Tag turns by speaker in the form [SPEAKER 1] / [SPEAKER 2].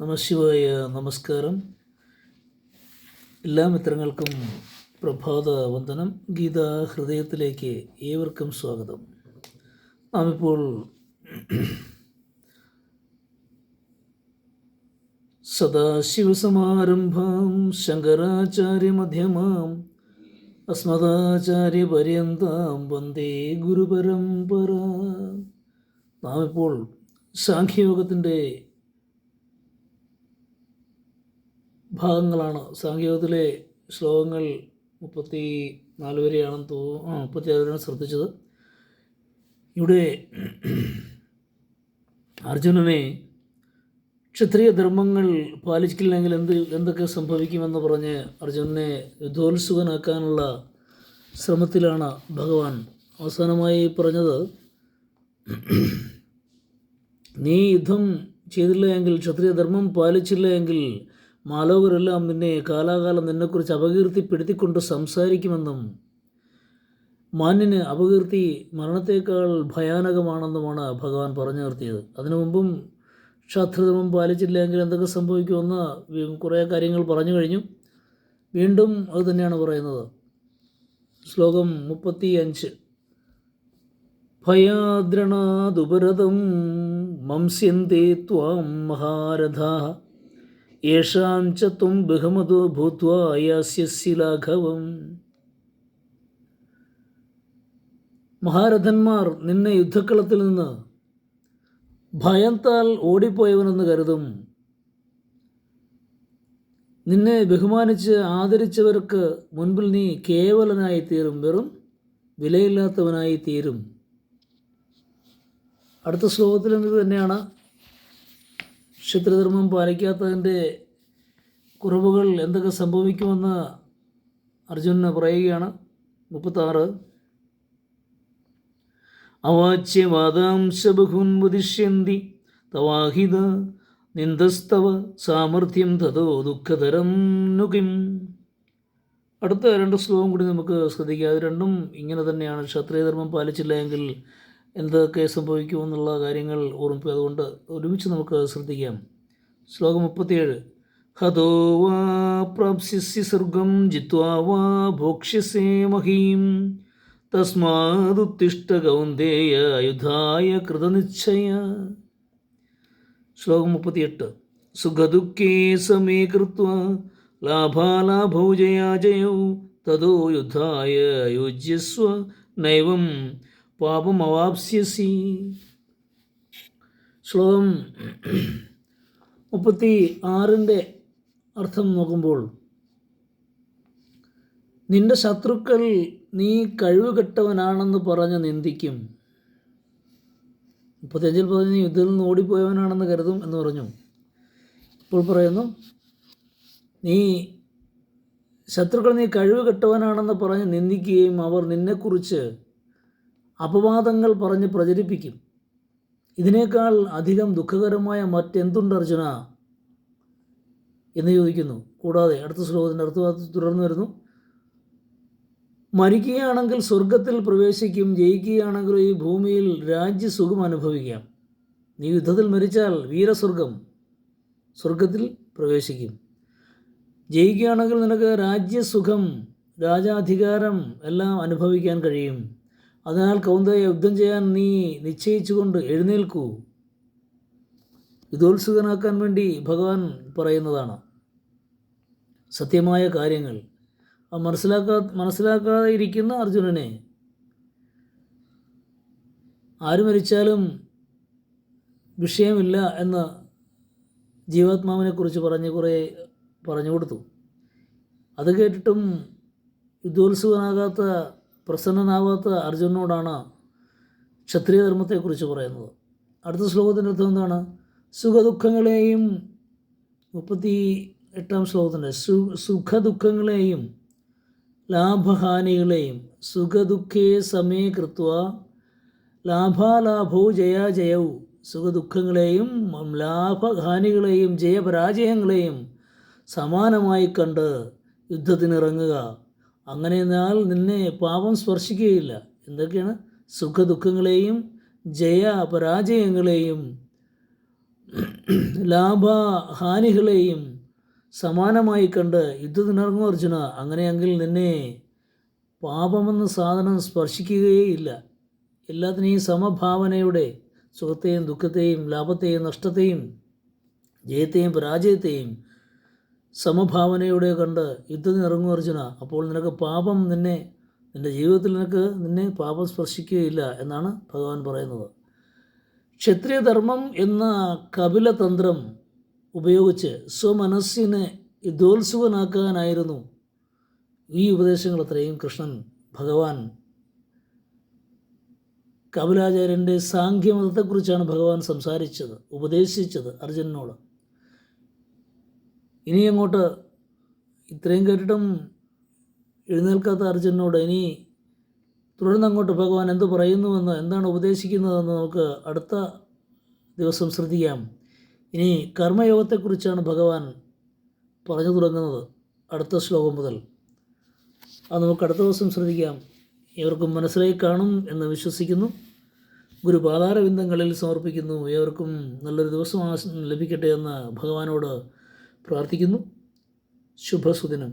[SPEAKER 1] നമശിവായ. നമസ്കാരം. എല്ലാ മിത്രങ്ങൾക്കും പ്രഭാത വന്ദനം. ഗീതാ ഹൃദയത്തിലേക്ക് ഏവർക്കും സ്വാഗതം. നാം ഇപ്പോൾ സദാശിവസമാരംഭാം ശങ്കരാചാര്യമധ്യമാം അസ്മദാചാര്യപര്യന്താം വന്ദേ ഗുരുപരമ്പര. നാം ഇപ്പോൾ സാഖ്യയോഗത്തിൻ്റെ ഭാഗങ്ങളാണ്. സാഖ്യയോഗത്തിലെ ശ്ലോകങ്ങൾ 34 വരെയാണെന്ന് 36 വരെയാണ് ശ്രദ്ധിച്ചത്. ഇവിടെ അർജുനനെ ക്ഷത്രിയ ധർമ്മങ്ങൾ പാലിച്ചില്ലെങ്കിൽ എന്തൊക്കെ സംഭവിക്കുമെന്ന് പറഞ്ഞ് അർജുനനെ യുദ്ധോത്സുകനാക്കാനുള്ള ശ്രമത്തിലാണ് ഭഗവാൻ. അവസാനമായി പറഞ്ഞത്, നീ യുദ്ധം ചെയ്തില്ല എങ്കിൽ, ക്ഷത്രിയ ധർമ്മം പാലിച്ചില്ല എങ്കിൽ മാലോകരെല്ലാം നിന്നെ കാലാകാലം നിന്നെക്കുറിച്ച് അപകീർത്തിപ്പെടുത്തിക്കൊണ്ട് സംസാരിക്കുമെന്നും മാന്യന് അപകീർത്തി മരണത്തേക്കാൾ ഭയാനകമാണെന്നുമാണ് ഭഗവാൻ പറഞ്ഞു നിർത്തിയത്. അതിനു മുമ്പും ക്ഷാത്രധർമ്മം പാലിച്ചില്ലെങ്കിൽ എന്തൊക്കെ സംഭവിക്കുമെന്ന് കുറേ കാര്യങ്ങൾ പറഞ്ഞു കഴിഞ്ഞു. വീണ്ടും അത് തന്നെയാണ് പറയുന്നത്. ശ്ലോകം 35. ഭയാദ്രണാദുപരതം മംസ്യന്തേ ത്വാം മഹാരഥാഃ യേഷാം ച ത്വം ബഹുമതോ ഭൂത്വാ യാസ്യസി ലാഘവം. മഹാരഥന്മാർ നിന്നെ യുദ്ധക്കളത്തിൽ നിന്ന് ഭയത്താൽ ഓടിപ്പോയവനെന്ന് കരുതും. നിന്നെ ബഹുമാനിച്ച് ആദരിച്ചവർക്ക് മുൻപിൽ നീ കേവലനായി തീരും, വെറും വിലയില്ലാത്തവനായി തീരും. അടുത്ത ശ്ലോകത്തിൽ ഇത് തന്നെയാണ്. ക്ഷത്രിയധർമ്മം പാലിക്കാത്തതിൻ്റെ കുറവുകൾ എന്തൊക്കെ സംഭവിക്കുമെന്ന് അർജുനന് പറയുകയാണ്. 36. അവാച്യവാദാംശ ബഹൂൻ വദിഷ്യന്തി തവാഹിത നിന്ദസ്തവ സാമർഥ്യം തതോ ദുഃഖതരം നുകിം. അടുത്ത 2 ശ്ലോകം കൂടി നമുക്ക് ശ്രദ്ധിക്കാം. അത് രണ്ടും ഇങ്ങനെ തന്നെയാണ്. ക്ഷത്രിയധർമ്മം പാലിച്ചില്ല എങ്കിൽ എന്തൊക്കെ സംഭവിക്കുമെന്നുള്ള കാര്യങ്ങൾ ഓർമ്മിക്കുക. അതുകൊണ്ട് ഒരുമിച്ച് നമുക്ക് ശ്രദ്ധിക്കാം. ശ്ലോകം 37. ഹതോ വാ പ്രാപ്സ്യസി സ്വർഗം ജിത്വാ വാ ഭോക്ഷ്യസേ മഹീം തസ്മാദുത്തിഷ്ഠ കൗന്ദേയ യുദ്ധായ കൃതനിശ്ചയ. ശ്ലോകം 38. സുഖദുഃഖേ സമേ കൃത്വാ ലാഭാലാഭൗ ജയാജയൗ തതോ യുദ്ധായ യുജ്യസ്വ നൈവം പാപമവാപ്സ്യസി. ശ്ലോകം 36 അർത്ഥം നോക്കുമ്പോൾ, നിന്റെ ശത്രുക്കൾ നീ കഴിവുകെട്ടവനാണെന്ന് പറഞ്ഞ് നിന്ദിക്കും. 35 പറഞ്ഞ് യുദ്ധത്തിൽ നിന്ന് ഓടിപ്പോയവനാണെന്ന് കരുതും എന്ന് പറഞ്ഞു. ഇപ്പോൾ പറയുന്നു, ശത്രുക്കൾ നീ കഴിവുകെട്ടവനാണെന്ന് പറഞ്ഞ് നിന്ദിക്കുകയും അവർ നിന്നെക്കുറിച്ച് അപവാദങ്ങൾ പറഞ്ഞ് പ്രചരിപ്പിക്കും. ഇതിനേക്കാൾ അധികം ദുഃഖകരമായ മറ്റെന്തുണ്ട് അർജുന എന്ന് ചോദിക്കുന്നു. കൂടാതെ അടുത്ത ശ്ലോകത്തിൻ്റെ അർത്ഥം തുടർന്ന് വരുന്നു. മരിക്കുകയാണെങ്കിൽ സ്വർഗത്തിൽ പ്രവേശിക്കും, ജയിക്കുകയാണെങ്കിൽ ഈ ഭൂമിയിൽ രാജ്യസുഖം അനുഭവിക്കാം. നീ യുദ്ധത്തിൽ മരിച്ചാൽ സ്വർഗത്തിൽ പ്രവേശിക്കും. ജയിക്കുകയാണെങ്കിൽ നിനക്ക് രാജ്യസുഖം, രാജാധികാരം എല്ലാം അനുഭവിക്കാൻ കഴിയും. അതിനാൽ കൗന്ദയ, യുദ്ധം ചെയ്യാൻ നീ നിശ്ചയിച്ചുകൊണ്ട് എഴുന്നേൽക്കൂ. യുദ്ധോത്സുകനാക്കാൻ വേണ്ടി ഭഗവാൻ പറയുന്നതാണ് സത്യമായ കാര്യങ്ങൾ. മനസ്സിലാക്കാതെ ഇരിക്കുന്ന അർജുനനെ ആര് മരിച്ചാലും വിഷയമില്ല എന്ന് ജീവാത്മാവിനെക്കുറിച്ച് പറഞ്ഞു കൊടുത്തു. അത് കേട്ടിട്ടും യുദ്ധോത്സുകനാകാത്ത, പ്രസന്നനാവാത്ത അർജുനനോടാണ് ക്ഷത്രിയധർമ്മത്തെക്കുറിച്ച് പറയുന്നത്. അടുത്ത ശ്ലോകത്തിൻ്റെ അർത്ഥം എന്താണ്? സുഖദുഃഖങ്ങളെയും 38 ശ്ലോകത്തിൻ്റെ സുഖദുഃഖങ്ങളെയും ലാഭഹാനികളെയും സുഖദുഃഖേ സമേ കൃത്വ ലാഭാലാഭൗ ജയാജയൗ. സുഖദുഃഖങ്ങളെയും ലാഭഹാനികളെയും ജയപരാജയങ്ങളെയും സമാനമായി കണ്ട് യുദ്ധത്തിനിറങ്ങുക. അങ്ങനെ എന്നാൽ നിന്നെ പാപം സ്പർശിക്കുകയില്ല. എന്തൊക്കെയാണ്? സുഖദുഃഖങ്ങളെയും ജയപരാജയങ്ങളെയും ലാഭഹാനികളെയും സമാനമായി കണ്ട് യുദ്ധത്തിനിറങ്ങും അർജുന. അങ്ങനെയെങ്കിൽ നിന്നെ പാപമെന്ന സാധനം സ്പർശിക്കുകയേയില്ല. എല്ലാത്തിനെയും സമഭാവനയുടെ സുഖത്തെയും ദുഃഖത്തെയും ലാഭത്തെയും നഷ്ടത്തെയും ജയത്തെയും പരാജയത്തെയും സമഭാവനയോടെ കണ്ട് യുദ്ധത്തിനിറങ്ങും അർജുന. അപ്പോൾ നിനക്ക് പാപം നിൻ്റെ ജീവിതത്തിൽ നിന്നെ പാപം സ്പർശിക്കുകയില്ല എന്നാണ് ഭഗവാൻ പറയുന്നത്. ക്ഷത്രിയധർമ്മം എന്ന കപിലതന്ത്രം ഉപയോഗിച്ച് സ്വമനസ്സിനെ യുദ്ധോത്സുകനാക്കാനായിരുന്നു ഈ ഉപദേശങ്ങൾ അത്രയും ഭഗവാൻ കപിലാചാര്യൻ്റെ സാഖ്യമതത്തെക്കുറിച്ചാണ് ഭഗവാൻ സംസാരിച്ചത്, ഉപദേശിച്ചത് അർജുനനോട്. ഇനി അങ്ങോട്ട് ഇത്രയും കേട്ടിട്ടും എഴുന്നേൽക്കാത്ത അർജുനനോട് ഇനി തുടർന്നങ്ങോട്ട് ഭഗവാൻ എന്ത് പറയുന്നുവെന്ന്, എന്താണ് ഉപദേശിക്കുന്നതെന്ന് നമുക്ക് അടുത്ത ദിവസം ശ്രദ്ധിക്കാം. ഇനി കർമ്മയോഗത്തെക്കുറിച്ചാണ് ഭഗവാൻ പറഞ്ഞു തുടങ്ങുന്നത് അടുത്ത ശ്ലോകം മുതൽ. അത് നമുക്ക് അടുത്ത ദിവസം ശ്രദ്ധിക്കാം. ഏവർക്കും മനസ്സിലായി കാണും എന്ന് വിശ്വസിക്കുന്നു. ഗുരുപാദാരവിന്ദങ്ങളിൽ സമർപ്പിക്കുന്നു. ഏവർക്കും നല്ലൊരു ദിവസം ലഭിക്കട്ടെ എന്ന് ഭഗവാനോട് പ്രാർത്ഥിക്കുന്നു. ശുഭസുദിനം.